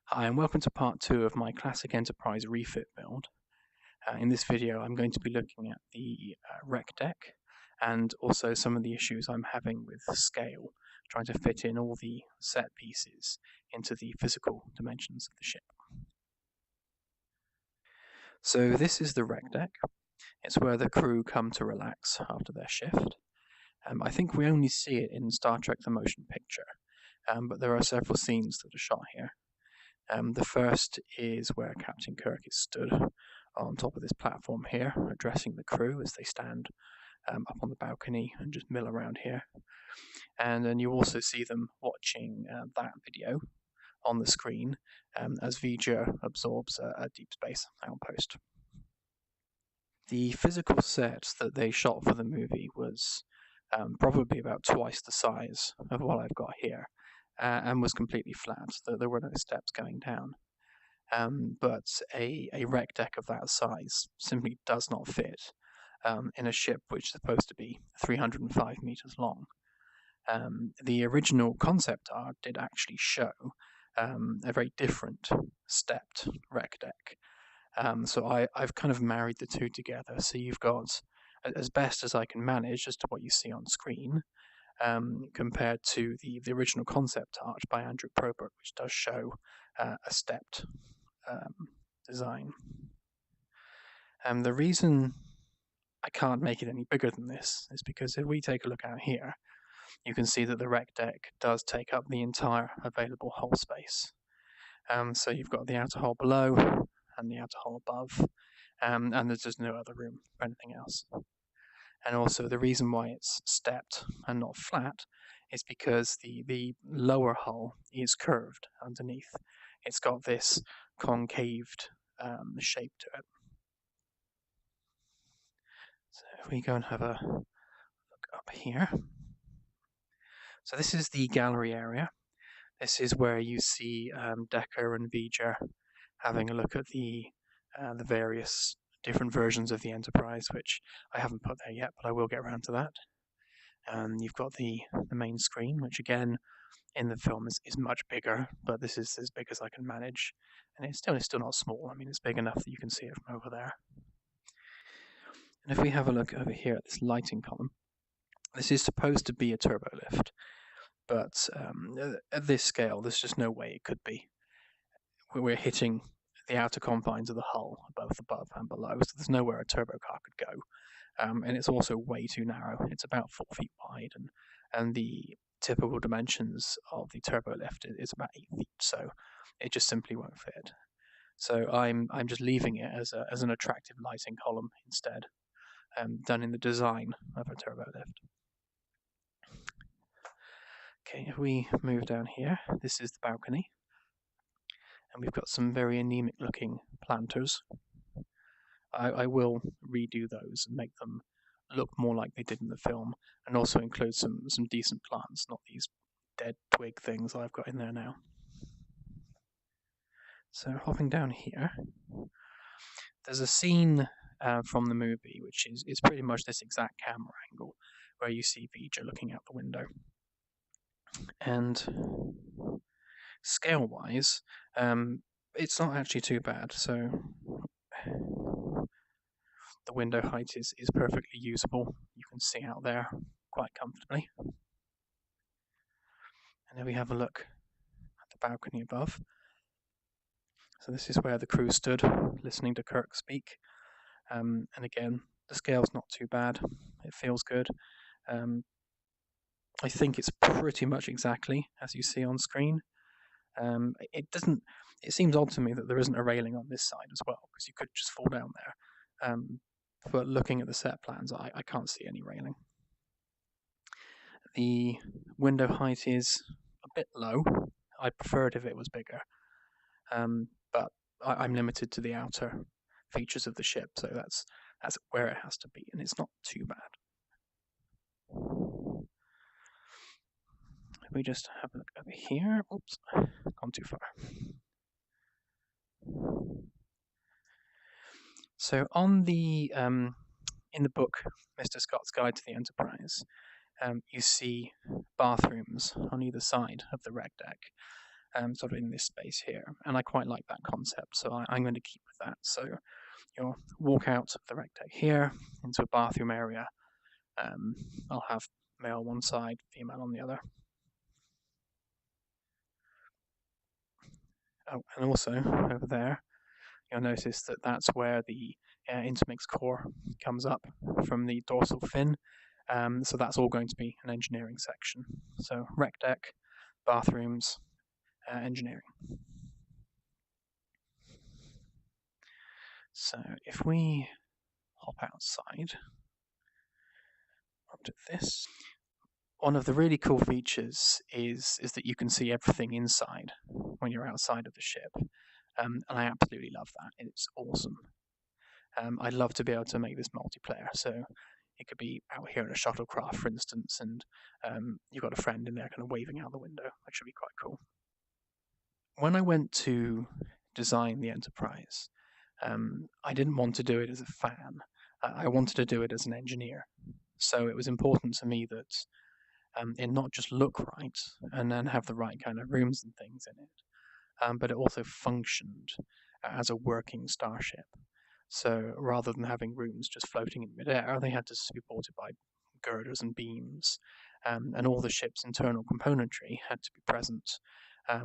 Hi, and welcome to part 2 of my Classic Enterprise Refit build. In this video, I'm going to be looking at the rec deck and also some of the issues I'm having with scale, trying to fit in all the set pieces into the physical dimensions of the ship. So this is the rec deck. It's where the crew come to relax after their shift. I think we only see it in Star Trek The Motion Picture, but there are several scenes that are shot here. The first is where Captain Kirk is stood on top of this platform here, addressing the crew as they stand up on the balcony and just mill around here. And then you also see them watching that video on the screen as V'Ger absorbs a deep space outpost. The physical set that they shot for the movie was probably about twice the size of what I've got here. And was completely flat. There were no steps going down. But a rec deck of that size simply does not fit in a ship which is supposed to be 305 meters long. The original concept art did actually show a very different stepped rec deck. So I've kind of married the two together. So you've got, as best as I can manage, as to what you see on screen, compared to the original concept art by Andrew Probert, which does show a stepped design. The reason I can't make it any bigger than this is because if we take a look out here, you can see that the rec deck does take up the entire available hull space. So you've got the outer hull below and the outer hull above, and there's just no other room for anything else. And also the reason why it's stepped and not flat is because the lower hull is curved underneath. It's got this concaved shape to it. So if we go and have a look up here. So this is the gallery area. This is where you see Decker and V'Ger having a look at the various different versions of the Enterprise, which I haven't put there yet, but I will get around to that. You've got the main screen, which again in the film is much bigger, but this is as big as I can manage, and it's still not small. I mean, it's big enough that you can see it from over there. And if we have a look over here at this lighting column, this is supposed to be a turbo lift, but at this scale, there's just no way it could be. We're hitting the outer confines of the hull, both above and below, so there's nowhere a turbo car could go. And it's also way too narrow. It's about 4 feet wide, and the typical dimensions of the turbo lift is about 8 feet, so it just simply won't fit. So I'm just leaving it as an attractive lighting column instead, done in the design of a turbo lift. Okay, if we move down here, this is the balcony, and we've got some very anemic looking planters. I will redo those and make them look more like they did in the film, and also include some decent plants, not these dead twig things I've got in there now. So hopping down here, there's a scene from the movie which is pretty much this exact camera angle where you see V'Ger looking out the window. And scale-wise, it's not actually too bad. So the window height is perfectly usable. You can see out there quite comfortably. And then we have a look at the balcony above. So this is where the crew stood, listening to Kirk speak. And again, the scale's not too bad. It feels good. I think it's pretty much exactly as you see on screen. It seems odd to me that there isn't a railing on this side as well, because you could just fall down there. But looking at the set plans, I can't see any railing. The window height is a bit low. I'd prefer it if it was bigger. But I'm limited to the outer features of the ship, so that's where it has to be, and it's not too bad. If we just have a look over here. Oops, gone too far. So on the in the book, Mr. Scott's Guide to the Enterprise, you see bathrooms on either side of the rec deck. sort of in this space here, and I quite like that concept, so I'm going to keep with that. So you'll walk out of the rec deck here into a bathroom area. I'll have male on one side, female on the other. Oh, and also over there, you'll notice that that's where the intermix core comes up from the dorsal fin. So that's all going to be an engineering section. So rec deck, bathrooms, engineering. So if we hop outside onto this, one of the really cool features is that you can see everything inside when you're outside of the ship, and I absolutely love that. It's awesome. I'd love to be able to make this multiplayer, so it could be out here in a shuttlecraft, for instance, and you've got a friend in there kind of waving out the window, which would be quite cool. When I went to design the Enterprise, I didn't want to do it as a fan. I wanted to do it as an engineer. So it was important to me that it not just look right and then have the right kind of rooms and things in it, but it also functioned as a working starship. So rather than having rooms just floating in midair, they had to be supported by girders and beams, and all the ship's internal componentry had to be present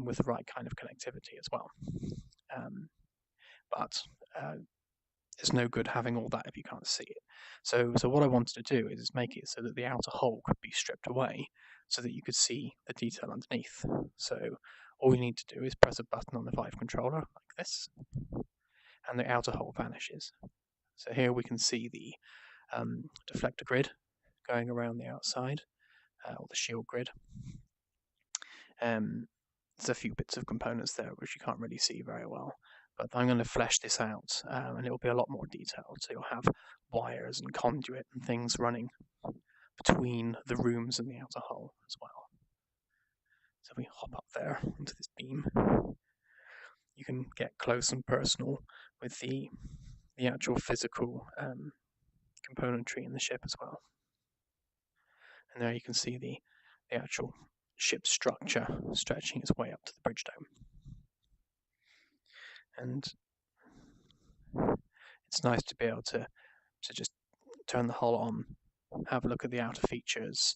with the right kind of connectivity as well. But it's no good having all that if you can't see it. So what I wanted to do is make it so that the outer hull could be stripped away so that you could see the detail underneath. So all you need to do is press a button on the Vive controller like this, and the outer hull vanishes. So here we can see the deflector grid going around the outside, or the shield grid. There's a few bits of components there which you can't really see very well, but I'm going to flesh this out, and it will be a lot more detailed. So you'll have wires and conduit and things running between the rooms and the outer hull as well. So if we hop up there onto this beam, you can get close and personal with the actual physical componentry in the ship as well. And there you can see the actual ship structure stretching its way up to the bridge dome. And it's nice to be able to just turn the hull on, have a look at the outer features,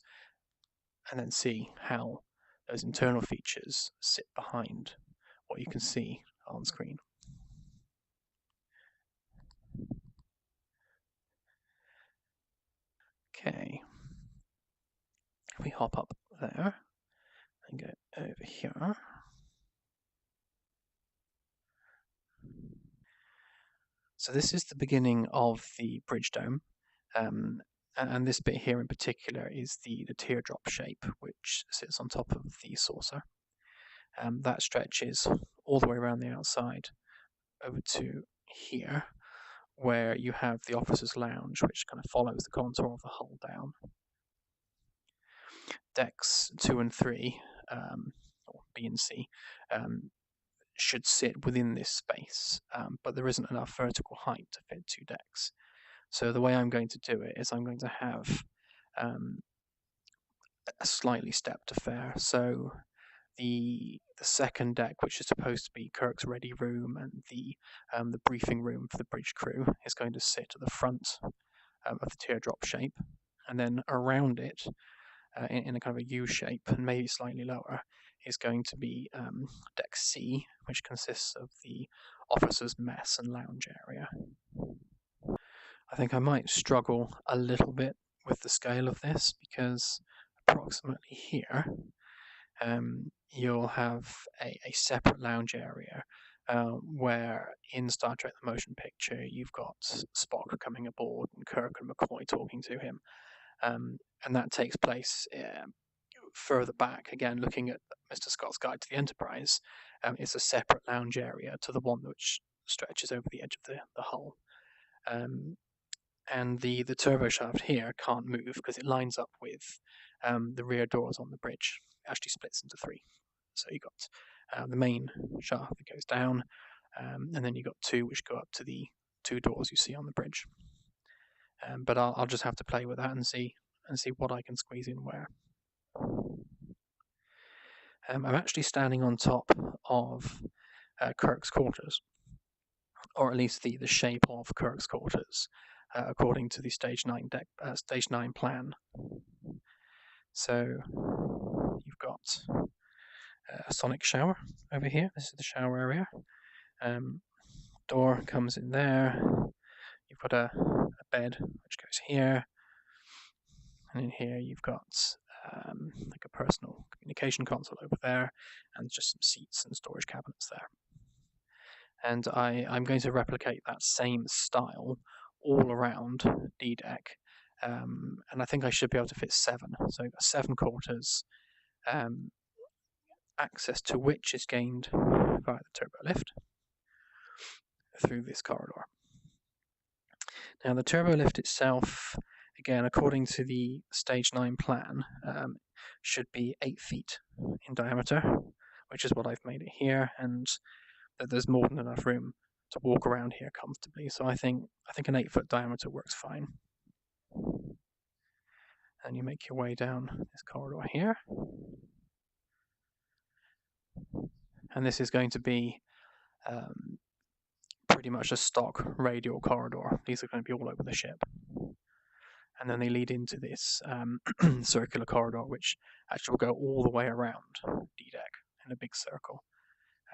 and then see how those internal features sit behind what you can see on screen. Okay, if we hop up there and go over here, so this is the beginning of the bridge dome, and this bit here in particular is the teardrop shape which sits on top of the saucer. That stretches all the way around the outside over to here, where you have the officer's lounge, which kind of follows the contour of the hull down. Decks 2 and 3, or B and C, should sit within this space, but there isn't enough vertical height to fit 2 decks. So the way I'm going to do it is I'm going to have a slightly stepped affair. So the second deck, which is supposed to be Kirk's ready room and the briefing room for the bridge crew, is going to sit at the front of the teardrop shape, and then around it, in a kind of a U shape and maybe slightly lower, is going to be deck C, which consists of the officers' mess and lounge area. I think I might struggle a little bit with the scale of this, because approximately here you'll have a separate lounge area where in Star Trek The Motion Picture you've got Spock coming aboard and Kirk and McCoy talking to him, and that takes place further back. Again, looking at Mr. Scott's Guide to the Enterprise, it's a separate lounge area to the one which stretches over the edge of the hull. And the turbo shaft here can't move because it lines up with the rear doors on the bridge. It actually splits into 3. So you've got the main shaft that goes down, and then you've got 2 which go up to the 2 doors you see on the bridge. But I'll just have to play with that and see what I can squeeze in where. I'm actually standing on top of Kirk's quarters, or at least the shape of Kirk's quarters, according to the Stage 9 plan. So you've got a sonic shower over here. This is the shower area. Door comes in there. You've got a bed which goes here, and in here you've got like a personal communication console over there, and just some seats and storage cabinets there. And I'm going to replicate that same style all around D-Deck, and I think I should be able to fit 7. So 7 quarters, access to which is gained via the turbo lift through this corridor. Now the turbo lift itself, again, according to the Stage 9 plan, should be 8 feet in diameter, which is what I've made it here, and that there's more than enough room to walk around here comfortably. So I think an 8-foot diameter works fine. And you make your way down this corridor here. And this is going to be pretty much a stock radial corridor. These are going to be all over the ship. And then they lead into this circular corridor, which actually will go all the way around D-Deck in a big circle.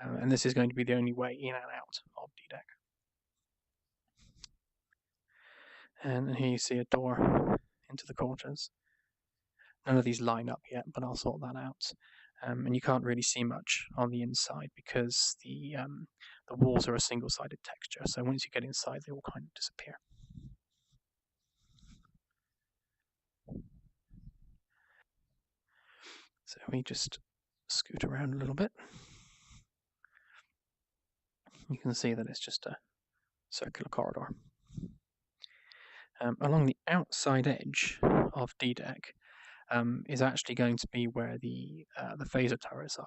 And this is going to be the only way in and out of D-Deck. And here you see a door into the quarters. None of these line up yet, but I'll sort that out. And you can't really see much on the inside because the walls are a single-sided texture. So once you get inside, they all kind of disappear. So we just scoot around a little bit. You can see that it's just a circular corridor. Along the outside edge of D-Deck is actually going to be where the phaser turrets are.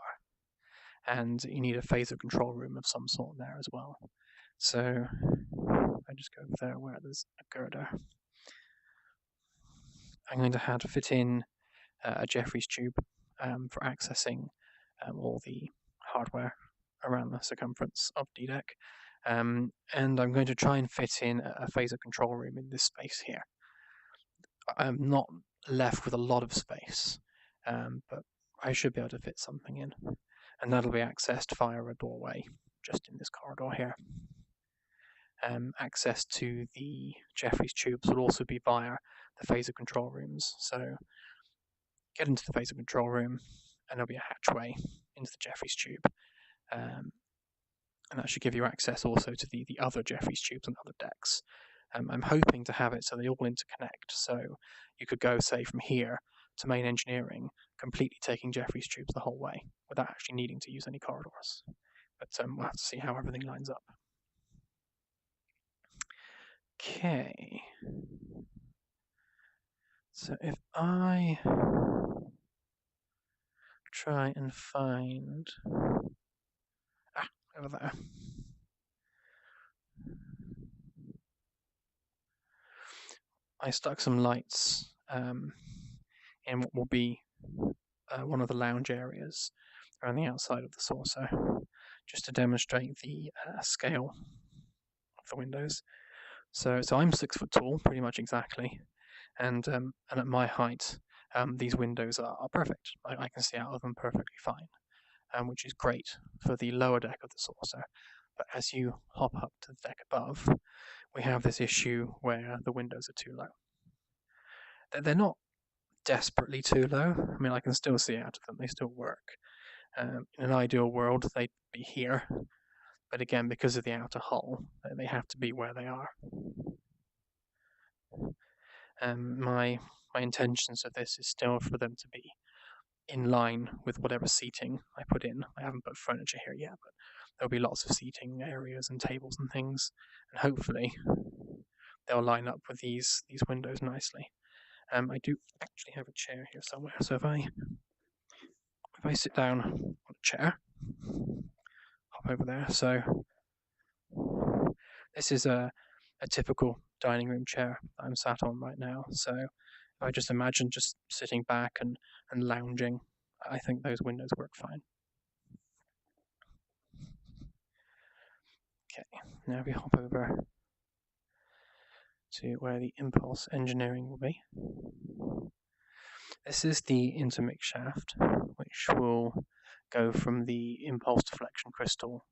And you need a phaser control room of some sort there as well. So I just go over there where there's a girder. I'm going to have to fit in a Jeffries tube for accessing all the hardware around the circumference of D-Deck. And I'm going to try and fit in a phaser control room in this space here. I'm not left with a lot of space, but I should be able to fit something in. And that'll be accessed via a doorway just in this corridor here. Access to the Jeffries tubes will also be via the phaser control rooms. So get into the phaser control room, and there'll be a hatchway into the Jeffries tube. And that should give you access also to the other Jeffries tubes and other decks. I'm hoping to have it so they all interconnect. So you could go, say, from here to main engineering, completely taking Jeffries tubes the whole way without actually needing to use any corridors. But we'll have to see how everything lines up. Okay. So if I try and find... over there. I stuck some lights in what will be one of the lounge areas around the outside of the saucer, just to demonstrate the scale of the windows. So I'm 6 foot tall, pretty much exactly, and at my height, these windows are perfect. I can see out of them perfectly fine, which is great for the lower deck of the saucer. But as you hop up to the deck above, we have this issue where the windows are too low. They're not desperately too low. I mean, I can still see out of them. They still work. In an ideal world, they'd be here. But again, because of the outer hull, they have to be where they are. My intentions of this is still for them to be in line with whatever seating I put in. I haven't put furniture here yet, but there'll be lots of seating areas and tables and things, and hopefully they'll line up with these windows nicely. I do actually have a chair here somewhere, so if I sit down on a chair, hop over there. So this is a typical dining room chair I'm sat on right now. So if I just imagine just sitting back and lounging I think those windows work fine. Okay, now if we hop over to where the impulse engineering will be. This is the intermix shaft, which will go from the impulse deflection crystal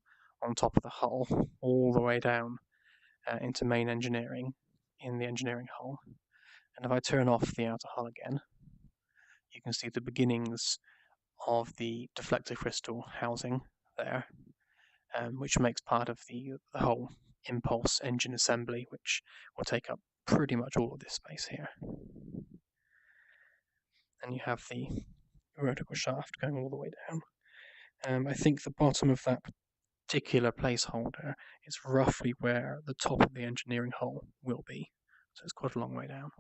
on top of the hull all the way down into main engineering in the engineering hull. And if I turn off the outer hull again, you can see the beginnings of the deflector crystal housing there, which makes part of the whole impulse engine assembly, which will take up pretty much all of this space here. And you have the vertical shaft going all the way down. I think the bottom of that particular placeholder is roughly where the top of the engineering hull will be, so it's quite a long way down.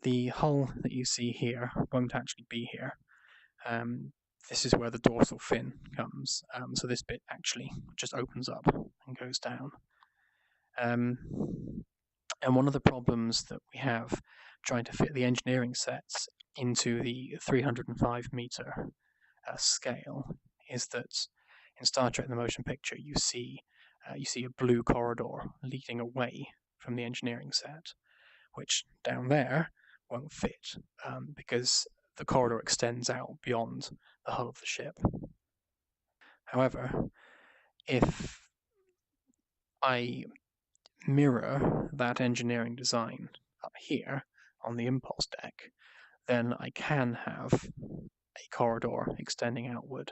The hull that you see here won't actually be here. This is where the dorsal fin comes, so this bit actually just opens up and goes down. And one of the problems that we have trying to fit the engineering sets into the 305 meter scale is that in Star Trek: The Motion Picture you see a blue corridor leading away from the engineering set, which down there won't fit because the corridor extends out beyond the hull of the ship. However, if I mirror that engineering design up here on the impulse deck, then I can have a corridor extending outward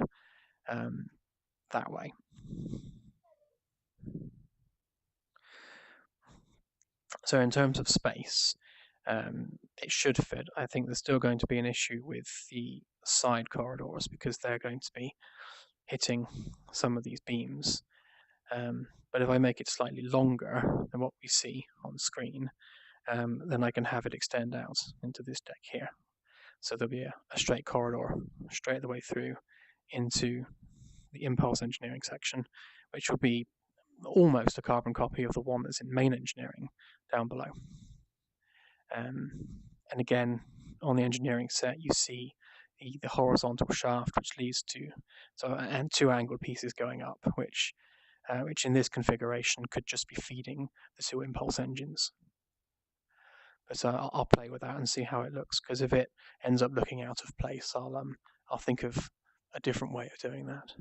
that way. So in terms of space, it should fit. I think there's still going to be an issue with the side corridors because they're going to be hitting some of these beams. But if I make it slightly longer than what we see on screen, then I can have it extend out into this deck here. So there'll be a straight corridor straight the way through into the impulse engineering section, which will be almost a carbon copy of the one that's in main engineering down below. And again, on the engineering set, you see the horizontal shaft, which leads to and two angled pieces going up, which in this configuration could just be feeding the two impulse engines. But I'll play with that and see how it looks, because if it ends up looking out of place, I'll think of a different way of doing that.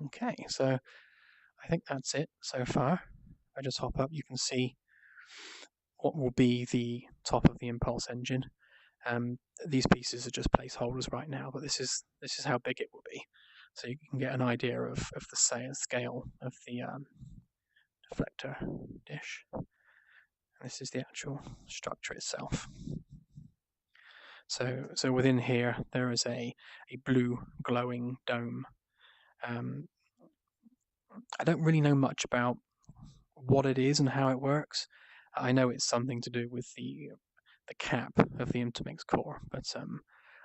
Okay, so I think that's it so far. If I just hop up, you can see what will be the top of the impulse engine. These pieces are just placeholders right now, but this is how big it will be, so you can get an idea of the scale of the deflector dish. And this is the actual structure itself. So within here there is a blue glowing dome. I don't really know much about what it is and how it works. I know it's something to do with the cap of the intermix core, but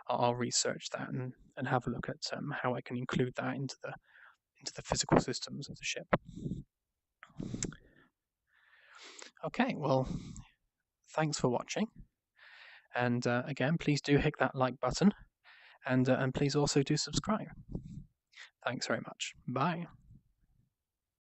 I'll research that and have a look at how I can include that into the physical systems of the ship. Okay, well, thanks for watching, and again, please do hit that like button, and please also do subscribe. Thanks very much. Bye.